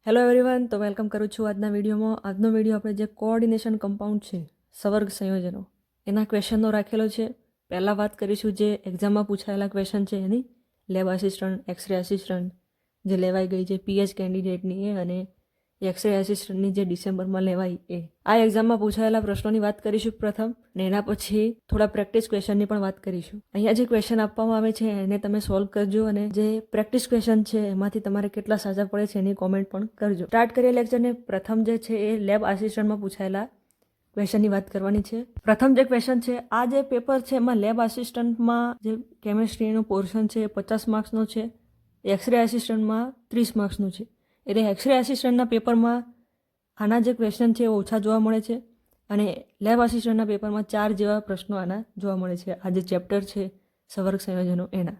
Hello everyone, તો welcome કરું છું આજના વિડીયોમાં. આજનો વિડીયો આપણે જે કોઓર્ડિનેશન કમ્પાઉન્ડ છે, સવર્ગ સંયોજનો, એના ક્વેશ્ચનનો રાખેલો છે. પહેલાં વાત કરીશું જે એક્ઝામમાં પૂછાયેલા ક્વેશ્ચન છે એની, લેબ આસિસ્ટન્ટ, એક્સરે આસિસ્ટન્ટ જે લેવાઈ ગઈ છે પીએચ કેન્ડિડેટની એ, અને એક્સરે આસિસ્ટન્ટની જે ડિસેમ્બરમાં લેવાઈ એ. આ એક્ઝામમાં પૂછાયેલા પ્રશ્નોની વાત કરીશું પ્રથમ, ને એના પછી થોડા પ્રેક્ટિસ ક્વેશ્ચનની પણ વાત કરીશું. અહીંયા જે ક્વેશ્ચન આપવામાં આવે છે એને તમે સોલ્વ કરજો, અને જે પ્રેક્ટિસ ક્વેશ્ચન છે એમાંથી તમારે કેટલા સાચા પડે છે એની કોમેન્ટ પણ કરજો. સ્ટાર્ટ કરીએ લેક્ચરને. પ્રથમ જે છે એ લેબ આસિસ્ટન્ટમાં પૂછાયેલા ક્વેશ્ચનની વાત કરવાની છે. પ્રથમ જે ક્વેશ્ચન છે, આ જે પેપર છે એમાં લેબ આસિસ્ટન્ટમાં જે કેમેસ્ટ્રીનો પોર્શન છે એ 50 માર્ક્સનો છે, એક્સરે આસિસ્ટન્ટમાં 30 માર્ક્સનું છે. એટલે એક્સરે આસિસ્ટન્ટના પેપરમાં આના જે ક્વેશ્ચન છે એ ઓછા જોવા મળે છે, અને લેબ આસિસ્ટન્ટના પેપરમાં 4 જેવા પ્રશ્નો આના જોવા મળે છે. આ જે ચેપ્ટર છે સવર્ગ સંયોજનો એના.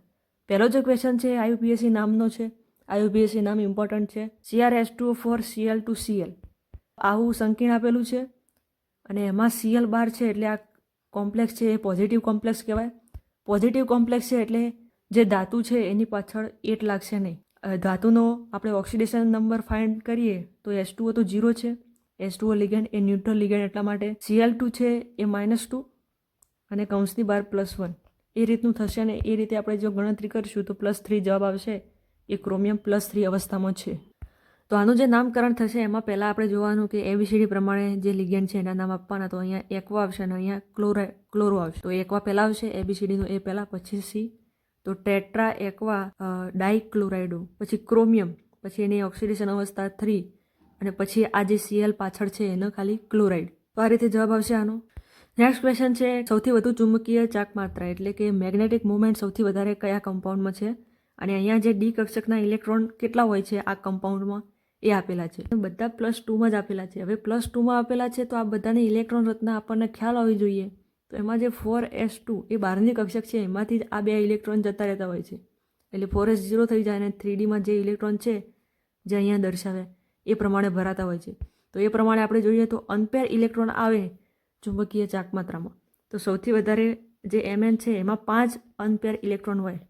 પહેલો જે ક્વેશ્ચન છે IUPAC નામનો છે. IUPAC નામ ઇમ્પોર્ટન્ટ છે. CrH2O4 Cl2Cl આવું સંકીર્ણ આપેલું છે, અને એમાં Cl બાર છે એટલે આ કોમ્પ્લેક્સ છે એ પોઝિટિવ કોમ્પ્લેક્સ કહેવાય. પોઝિટિવ કોમ્પ્લેક્સ છે એટલે જે ધાતુ છે એની પાછળ 8 લાગશે નહીં. ધાતુનો આપણે ઓક્સિડેશન નંબર ફાઇન્ડ કરીએ તો H2O તો 0 છે. H2O લિગેન્ડ એ ન્યુટ્રલ લિગેન્ડ, એટલા માટે Cl2 છે એ -2 અને કૌંસની બહાર +1 એ રીતનું થશે. અને એ રીતે આપણે જો ગણતરી કરીશું તો +3 જવાબ આવશે. એ ક્રોમિયમ +3 અવસ્થામાં છે. તો આનું જે નામકરણ થશે એમાં પહેલાં આપણે જોવાનું કે ABCD પ્રમાણે જે લિગેન્ડ છે એના નામ આપવાના. તો અહીંયા એક્વા આવશે અને અહીંયા ક્લોરો આવશે. તો એક્વા પહેલાં આવશે, ABCDનું એ પહેલાં, પછી C, તો ટેટ્રા એક્વા ડાઇક્લોરાઇડો, પછી ક્રોમિયમ, પછી એની ઓક્સિડેશન અવસ્થા 3, અને પછી આ જે Cl પાછળ છે એનો ખાલી ક્લોરાઇડ. તો આ રીતે જવાબ આવશે આનો. નેક્સ્ટ ક્વેશ્ચન છે, સૌથી વધુ ચુંબકીય ચાક માત્રા એટલે કે મેગ્નેટિક મુવમેન્ટ સૌથી વધારે કયા કમ્પાઉન્ડમાં છે, અને અહીંયા જે ડી કક્ષકના ઇલેક્ટ્રોન કેટલા હોય છે આ કમ્પાઉન્ડમાં એ આપેલા છે. બધા +2માં જ આપેલા છે. હવે +2માં આપેલા છે તો આ બધાની ઇલેક્ટ્રોન રચના આપણને ખ્યાલ હોવી જોઈએ. તો એમાં જે 4s2 એ બહારની કક્ષક છે એમાંથી જ આ 2 ઇલેક્ટ્રોન જતા રહેતા હોય છે, એટલે 4s 0 થઈ જાય, અને 3Dમાં જે ઇલેક્ટ્રોન છે જે અહીંયા દર્શાવે એ પ્રમાણે ભરાતા હોય છે. તો એ પ્રમાણે આપણે જોઈએ તો અનપેર ઇલેક્ટ્રોન આવે ચુંબકીય ચાક માત્રામાં, તો સૌથી વધારે જે Mn છે એમાં 5 અનપેર ઇલેક્ટ્રોન હોય,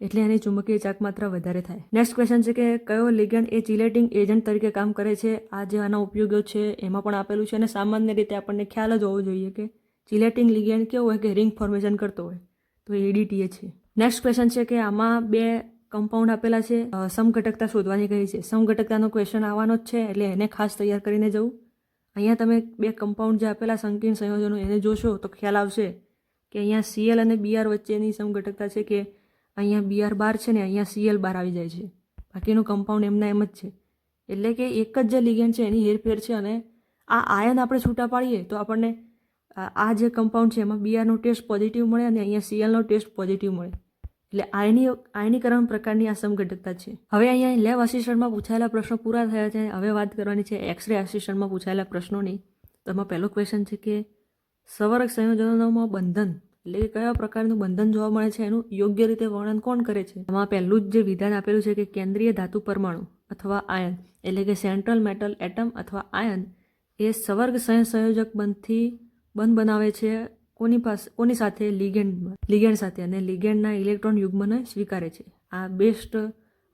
એટલે એની ચુંબકીય ચાક માત્રા વધારે થાય. નેક્સ્ટ ક્વેશ્ચન છે કે કયો લિગેન્ડ એ ચિલેટિંગ એજન્ટ તરીકે કામ કરે છે. આ જે આના ઉપયોગો છે એમાં પણ આપેલું છે, અને સામાન્ય રીતે આપણને ખ્યાલ જ હોવો જોઈએ કે ચિલેટિંગ લિગેન્ડ કેવું હોય કે રિંગ ફોર્મેશન કરતો હોય, તો ADTA છે. નેક્સ્ટ ક્વેશ્ચન છે કે આમાં 2 કમ્પાઉન્ડ આપેલા છે, સમઘટકતા શોધવાની કહી છે. સમઘટકતાનો ક્વેશ્ચન આવવાનો જ છે એટલે એને ખાસ તૈયાર કરીને જવું. અહીંયા તમે 2 કમ્પાઉન્ડ જે આપેલા સંકીર્ણ સંયોજનો એને જોશો તો ખ્યાલ આવશે કે અહીંયા Cl અને Br વચ્ચેની સમઘટકતા છે કે અહીંયા Br બાર છે ને અહીંયા Cl બાર આવી જાય છે. બાકીનું કમ્પાઉન્ડ એમના એમ જ છે, એટલે કે એક જ જે લિગેન્ડ છે એની હેરફેર છે. અને આ આયન આપણે છૂટા પાડીએ તો આપણને આ જે કમ્પાઉન્ડ છે એમાં Brનો ટેસ્ટ પોઝિટિવ મળે, અને અહીંયા Clનો ટેસ્ટ પોઝિટિવ મળે, એટલે આયનીકરણ પ્રકારની આ સમઘટકતા છે. હવે અહીંયા લેબ આસિસ્ટન્ટમાં પૂછાયેલા પ્રશ્નો પૂરા થયા છે. હવે વાત કરવાની છે એક્સરે આસિસ્ટન્ટમાં પૂછાયેલા પ્રશ્નોની. તો એમાં પહેલો ક્વેશ્ચન છે કે સવર્ગ સંયોજનોમાં બંધન એટલે કે કયા પ્રકારનું બંધન જોવા મળે છે એનું યોગ્ય રીતે વર્ણન કોણ કરે છે. એમાં પહેલું જ જે વિધાન આપેલું છે કે કેન્દ્રીય ધાતુ પરમાણુ અથવા આયન એટલે કે સેન્ટ્રલ મેટલ એટમ અથવા આયન એ સવર્ગ સંયોજક બંધ બનાવે છે કોની સાથે? લિગેન્ડ સાથે, અને લિગેન્ડના ઇલેક્ટ્રોન યુગ્મને સ્વીકારે છે. આ બેસ્ટ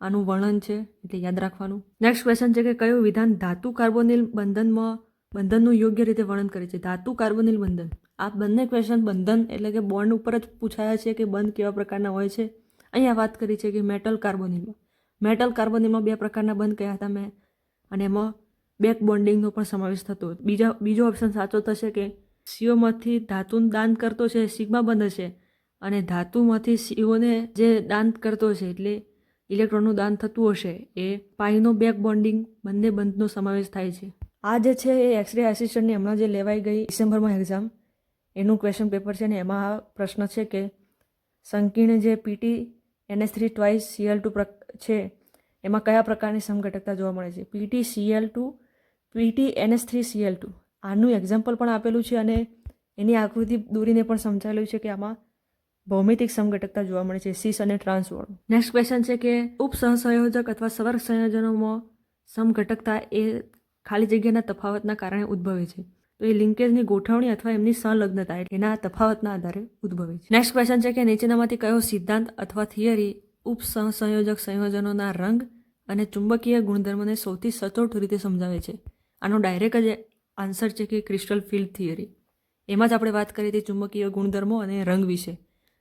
આનું વર્ણન છે, એટલે યાદ રાખવાનું. નેક્સ્ટ ક્વેશ્ચન છે કે કયું વિધાન ધાતુ કાર્બોનિલ બંધનનું યોગ્ય રીતે વર્ણન કરે છે. ધાતુ કાર્બોનિલ બંધન, આ બંને ક્વેશ્ચન બંધન એટલે કે બોન્ડ ઉપર જ પૂછાયા છે કે બંધ કેવા પ્રકારના હોય છે. અહીંયા વાત કરી છે કે મેટલ કાર્બોનિલમાં 2 પ્રકારના બંધ કયા હતા મેં, અને એમાં બેક બોન્ડિંગનો પણ સમાવેશ થતો. બીજો ઓપ્શન સાચો થશે કે સીઓમાંથી ધાતુનું દાન કરતો છે સિગ્મા બંધ હશે, અને ધાતુમાંથી સીઓને જે દાન કરતો છે એટલે ઇલેક્ટ્રોનનું દાન થતું હશે એ પાઈનો બેક બોન્ડિંગ બંને બંધનો સમાવેશ થાય છે. આ જે છે એ એક્સરે આસિસ્ટન્ટની હમણાં જે લેવાઈ ગઈ ડિસેમ્બરમાં એક્ઝામ એનું ક્વેશ્ચન પેપર છે, ને એમાં આ પ્રશ્ન છે કે સંકીર્ણ જે PT-NH3 twice Cl2 છે એમાં કયા પ્રકારની સમઘટકતા જોવા મળે છે. PT-NH3Cl2 આનું એક્ઝામ્પલ પણ આપેલું છે, અને એની આકૃતિ દોરીને પણ સમજાવેલું છે કે આમાં ભૌમિતિક સમઘટકતા જોવા મળે છે, સિસ અને ટ્રાન્સવાળું. નેક્સ્ટ ક્વેશ્ચન છે કે ઉપસહસંયોજક અથવા સવર્ગ સંયોજનોમાં સમઘટકતા એ ખાલી જગ્યાના તફાવતના કારણે ઉદ્ભવે છે. તો એ લિંકેજની ગોઠવણી અથવા એમની સંલગ્નતા એના તફાવતના આધારે ઉદ્ભવે છે. નેક્સ્ટ ક્વેશ્ચન છે કે નીચેનામાંથી કયો સિદ્ધાંત અથવા થિયરી ઉપસહસંયોજક સંયોજનોના રંગ અને ચુંબકીય ગુણધર્મને સૌથી સચોટ રીતે સમજાવે છે. આનો ડાયરેક્ટ જ આન્સર છે કે ક્રિસ્ટલ ફિલ્ડ થિયરી. એમાં જ આપણે વાત કરી હતી ચુંબકીય ગુણધર્મો અને રંગ વિશે,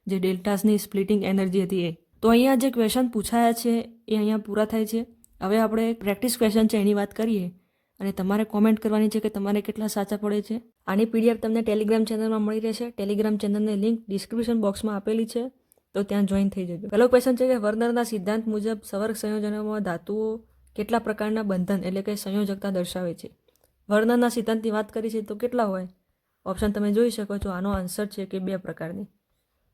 જે ડેલ્ટાસની સ્પ્લિટિંગ એનર્જી હતી એ. તો અહીંયા જે ક્વેશ્ચન પૂછાયા છે એ અહીંયા પૂરા થાય છે. હવે આપણે પ્રેક્ટિસ ક્વેશ્ચન છે એની વાત કરીએ અને તમારે કોમેન્ટ કરવાની છે કે તમારે કેટલા સાચા પડે છે. આની પીડીએફ તમને ટેલિગ્રામ ચેનલમાં મળી રહેશે. ટેલિગ્રામ ચેનલની લિંક ડિસ્ક્રિપ્શન બોક્સમાં આપેલી છે, તો ત્યાં જોઈન થઈ જજો. પહેલો ક્વેશ્ચન છે કે વર્નરના સિદ્ધાંત મુજબ સવર્ગ સંયોજનોમાં ધાતુઓ કેટલા પ્રકારના બંધન એટલે કે સંયોજકતા દર્શાવે છે. વર્નરના સિદ્ધાંતની વાત કરી છે તો કેટલા હોય? ઓપ્શન તમે જોઈ શકો છો. આનો આન્સર છે કે 2 પ્રકારની,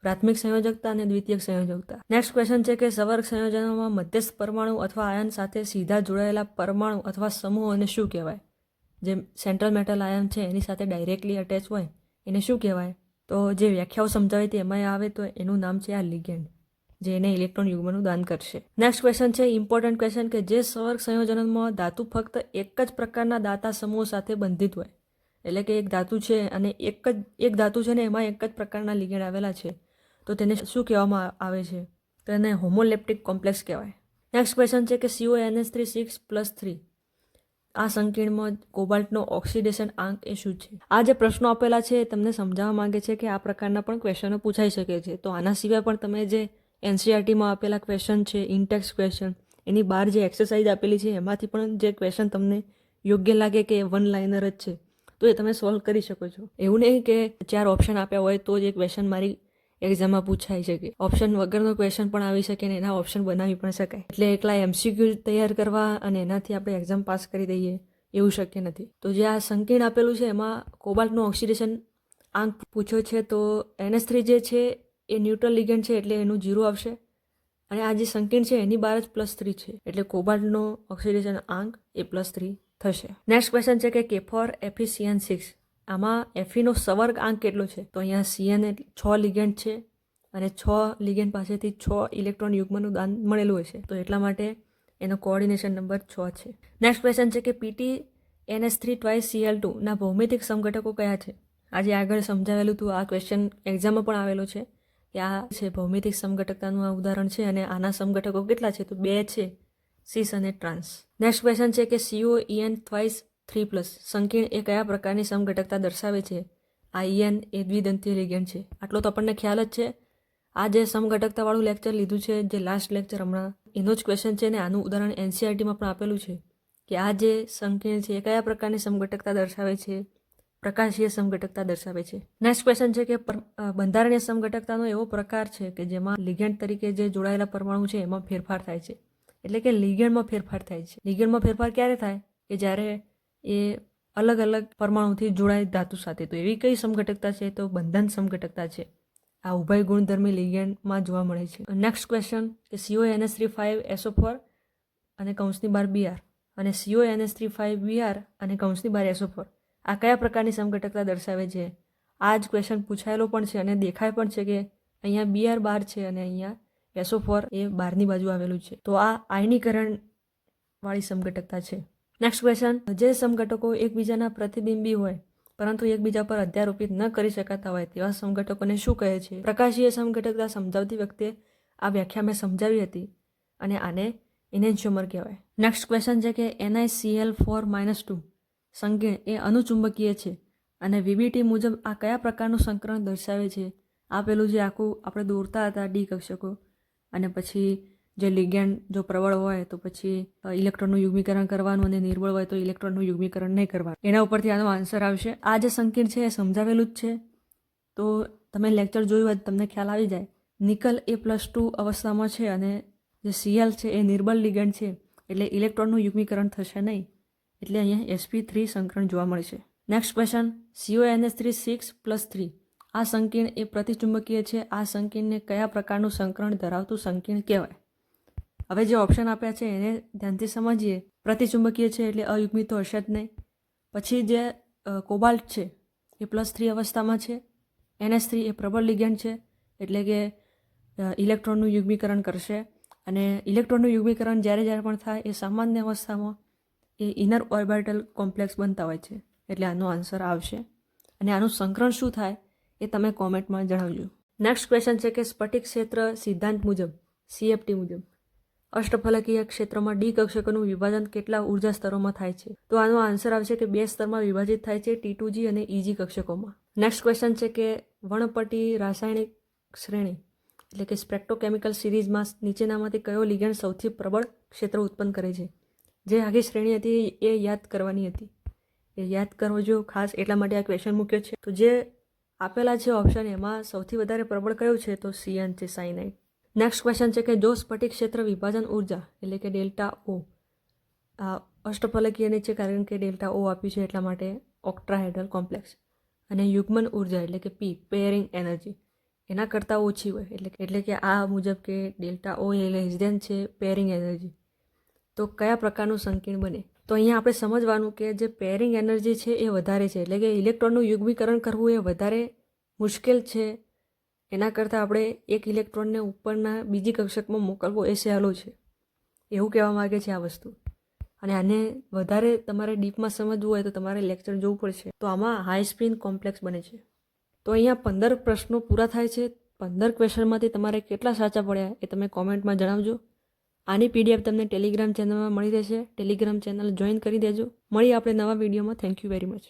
પ્રાથમિક સંયોજકતા અને દ્વિતીયક સંયોજકતા. નેક્સ્ટ ક્વેશ્ચન છે કે સવર્ગ સંયોજનોમાં મધ્યસ્થ પરમાણુ અથવા આયન સાથે સીધા જોડાયેલા પરમાણુ અથવા સમૂહોને શું કહેવાય? જે સેન્ટ્રલ મેટલ આયન છે એની સાથે ડાયરેક્ટલી અટેચ હોય એને શું કહેવાય? તો જે વ્યાખ્યાઓ સમજાવી હતી એમાં આવે તો એનું નામ છે આ લિગેન્ડ, જે એને ઇલેક્ટ્રોન યુગ્મનું દાન કરશે. નેક્સ્ટ ક્વેશ્ચન છે ઇમ્પોર્ટન્ટ ક્વેશ્ચન કે જે સવર્ગ સંયોજનોમાં ધાતુ ફક્ત એક જ પ્રકારના દાતા સમૂહ સાથે બંધિત હોય, એટલે કે એક ધાતુ છે અને એક ધાતુ છે ને એમાં એક જ પ્રકારના લિગેન્ડ આવેલા છે, તો તેને શું કહેવામાં આવે છે? તો એને હોમોલેપ્ટિક કોમ્પ્લેક્સ કહેવાય. નેક્સ્ટ ક્વેશ્ચન છે કે CONH3 આ સંકીર્ણમાં કોબાલ્ટનો ઓક્સિડેશન આંક એ શું છે? આ જે પ્રશ્નો આપેલા છે એ તમને સમજાવવા માંગે છે કે આ પ્રકારના પણ ક્વેશ્ચનો પૂછાઈ શકે છે. તો આના સિવાય પણ તમે જે NCERTમાં આપેલા ક્વેશ્ચન છે, ઇન્ટેક્સ ક્વેશ્ચન, એની બહાર જે એક્સરસાઇઝ આપેલી છે એમાંથી પણ જે ક્વેશ્ચન તમને યોગ્ય લાગે કે વન લાઇનર જ છે તો એ તમે સોલ્વ કરી શકો છો. એવું નહીં કે 4 ઓપ્શન આપ્યા હોય તો જ એ ક્વેશ્ચન મારી એક્ઝામમાં પૂછાઈ શકે. ઓપ્શન વગરનો ક્વેશ્ચન પણ આવી શકે અને એના ઓપ્શન બનાવી પણ શકાય. એટલે એકલા MCQ તૈયાર કરવા અને એનાથી આપણે એક્ઝામ પાસ કરી દઈએ એવું શક્ય નથી. તો જે આ સંકીર્ણ આપેલું છે એમાં કોબાલ્ટનું ઓક્સિડેશન આંક પૂછ્યો છે, તો NH3 જે છે એ ન્યુટ્રલ લિગેન્ડ છે એટલે એનું 0 આવશે, અને આ જે સંકીર્ણ છે એની બહાર જ +3 છે એટલે કોબાલ્ટનો ઓક્સિડેશન આંક એ +3 થશે. નેક્સ્ટ ક્વેશ્ચન છે કે કેફોર FeCN6 આમાં Feનો સવર્ગ આંક કેટલો છે? તો અહીંયા CN 6 લિગેન્ડ છે અને 6 લિગેન્ડ પાસેથી 6 ઇલેક્ટ્રોન યુગ્મનું દાન મળેલું હશે, તો એટલા માટે એનો કોઓર્ડિનેશન નંબર 6 છે. નેક્સ્ટ ક્વેશ્ચન છે કે PtNH3 ના ભૌમિતિક સમઘટકો કયા છે? આજે આગળ સમજાવેલું હતું, આ ક્વેશ્ચન એક્ઝામમાં પણ આવેલો છે કે આ છે ભૌમિતિક સમઘટકતાનું આ ઉદાહરણ છે અને આના સમઘટકો કેટલા છે? તો 2 છે, સિસ અને ટ્રાન્સ. નેક્સ્ટ ક્વેશ્ચન છે કે COEN3+ સંકીર્ણ એ કયા પ્રકારની સમઘટકતા દર્શાવે છે? આ EN એ દ્વિદંતીય લિગેન્ડ છે. આટલો તો આપણને ખ્યાલ જ છે. આ જે સમઘટકતાવાળું લેક્ચર લીધું છે, જે લાસ્ટ લેક્ચર હમણાં, એનો જ ક્વેશ્ચન છે ને આનું ઉદાહરણ NCERTમાં પણ આપેલું છે કે આ જે સંકીર્ણ છે એ કયા પ્રકારની સમઘટકતા દર્શાવે છે? પ્રકાશીય સમઘટકતા દર્શાવે છે. નેક્સ્ટ ક્વેશ્ચન છે કે બંધારણીય સમઘટકતાનો એવો પ્રકાર છે કે જેમાં લિગેન્ડ તરીકે જે જોડાયેલા પરમાણુ છે એમાં ફેરફાર થાય છે, એટલે કે લિગેન્ડમાં ફેરફાર થાય છે. લિગેન્ડમાં ફેરફાર ક્યારે થાય? કે જ્યારે એ અલગ અલગ પરમાણુથી જોડાય ધાતુ સાથે. તો એવી કઈ સમઘટકતા છે? તો બંધન સમઘટકતા છે. આ ઉભય ગુણધર્મી લિગેન્ડમાં જોવા મળે છે. નેક્સ્ટ ક્વેશ્ચન કે CONH3 અને કૌંસની બહાર Br અને CONH3 Br અને કૌંસની બહાર SO4 આ કયા પ્રકારની સમઘટકતા દર્શાવે છે? આ જ ક્વેશ્ચન પૂછાયેલો પણ છે અને દેખાય પણ છે કે અહીંયા Br બહાર છે અને અહીંયા SO4 એ બહારની બાજુ આવેલું છે. તો આ આયનીકરણ વાળી સમઘટકતા છે. નેક્સ્ટ ક્વેશ્ચન, જે સમઘટકો એકબીજાના પ્રતિબિંબી હોય પરંતુ એકબીજા પર અધ્યારોપિત ન કરી શકાતા હોય તેવા સમઘટકોને શું કહે છે? પ્રકાશીય સમઘટકતા સમજાવતી વખતે આ વ્યાખ્યા મેં સમજાવી હતી અને આને ઇનેન્શિયોમર કહેવાય. નેક્સ્ટ ક્વેશ્ચન છે કે NiCl4-2 સંકીર્ણ એ અનુચુંબકીય છે અને VBT મુજબ આ કયા પ્રકારનું સંકરણ દર્શાવે છે? આ પેલું જે આખું આપણે દોરતા હતા ડી કક્ષકો, અને પછી જે લિગેન્ડ જો પ્રબળ હોય તો પછી ઇલેક્ટ્રોનનું યુગ્મીકરણ કરવાનું અને નિર્બળ હોય તો ઇલેક્ટ્રોનનું યુગ્મીકરણ નહીં કરવાનું. એના ઉપરથી આનો આન્સર આવશે. આ જે સંકીર્ણ છે એ સમજાવેલું જ છે, તો તમે લેક્ચર જોયું હોય તમને ખ્યાલ આવી જાય. નિકલ એ +2 અવસ્થામાં છે અને જે Cl છે એ નિર્બળ લિગેન્ડ છે એટલે ઇલેક્ટ્રોનનું યુગ્મીકરણ થશે નહીં, એટલે અહીંયા sp3 સંકરણ જોવા મળશે. નેક્સ્ટ ક્વેશ્ચન, CONH3 આ સંકીર્ણ એ પ્રતિચુંબકીય છે. આ સંકીર્ણને કયા પ્રકારનું સંકરણ ધરાવતું સંકીર્ણ કહેવાય? હવે જે ઓપ્શન આપ્યા છે એને ધ્યાનથી સમજીએ. પ્રતિચુંબકીય છે એટલે અયુગ્મિત તો હશે જ નહીં. પછી જે કોબાલ્ટ છે એ +3 અવસ્થામાં છે. NH3 એ પ્રબળ લિગેન્ડ છે એટલે કે ઇલેક્ટ્રોનનું યુગ્મીકરણ કરશે, અને ઇલેક્ટ્રોનનું યુગ્મીકરણ જ્યારે પણ થાય એ સામાન્ય અવસ્થામાં એ ઇનર ઓર્બિટલ કોમ્પ્લેક્સ બનતા હોય છે, એટલે આનો આન્સર આવશે. અને આનું સંકરણ શું થાય એ તમે કોમેન્ટમાં જણાવજો. નેક્સ્ટ ક્વેશ્ચન છે કે સ્ફટિક ક્ષેત્ર સિદ્ધાંત મુજબ CFT મુજબ અષ્ટફલકીય ક્ષેત્રમાં ડી કક્ષકોનું વિભાજન કેટલા ઉર્જા સ્તરોમાં થાય છે? તો આનો આન્સર આવશે કે 2 સ્તરમાં વિભાજિત થાય છે, T2G અને EG કક્ષકોમાં. નેક્સ્ટ ક્વેશ્ચન છે કે વર્ણપટ્ટી રાસાયણિક શ્રેણી એટલે કે સ્પેક્ટ્રોકેમિકલ સિરીઝમાં નીચેનામાંથી કયો લિગેન્ડ સૌથી પ્રબળ ક્ષેત્ર ઉત્પન્ન કરે છે? જે આખી શ્રેણી હતી એ યાદ કરવાની હતી, એ યાદ કરવો જો ખાસ એટલા માટે આ ક્વેશ્ચન મૂક્યો છે. તો જે આપેલા છે ઓપ્શન એમાં સૌથી વધારે પ્રબળ કયું છે? તો સિયાન છે, સાયનાઇડ. નેક્સ્ટ ક્વેશ્ચન છે કે જો સ્ફટિક ક્ષેત્ર વિભાજન ઉર્જા એટલે કે ડેલ્ટા ઓ આ અષ્ટફલકીયની છે કારણ કે ડેલ્ટા ઓ આપ્યું છે એટલા માટે ઓક્ટ્રાહેડ્રલ કોમ્પ્લેક્સ, અને યુગ્મન ઉર્જા એટલે કે પી પેયરિંગ એનર્જી એના કરતાં ઓછી હોય એટલે કે આ મુજબ કે ડેલ્ટા ઓ એ લેસ ધેન છે પેયરિંગ એનર્જી, તો કયા પ્રકારનું સંકીર્ણ બને? તો અહીંયા આપણે સમજવાનું કે જે પેયરિંગ એનર્જી છે એ વધારે છે એટલે કે ઇલેક્ટ્રોનનું યુગ્મીકરણ કરવું એ વધારે મુશ્કેલ છે. એના કરતાં આપણે એક ઇલેક્ટ્રોનને ઉપરના બીજી કક્ષકમાં મોકલવો એ સહેલું છે, એવું કહેવા માગે છે આ વસ્તુ. અને આને વધારે તમારે ડીપમાં સમજવું હોય તો તમારે લેક્ચર જોવું પડશે. તો આમાં હાઈ સ્પિન કોમ્પ્લેક્સ બને છે. તો અહીંયા 15 પ્રશ્નો પૂરા થાય છે. 15 ક્વેશ્ચનમાંથી તમારે કેટલા સાચા પડ્યા એ તમે કોમેન્ટમાં જણાવજો. આની PDF તમને ટેલિગ્રામ ચેનલમાં મળી રહેશે. ટેલિગ્રામ ચેનલ જોઈન કરી દેજો. મળીએ આપણે નવા વિડીયોમાં. Thank you very much.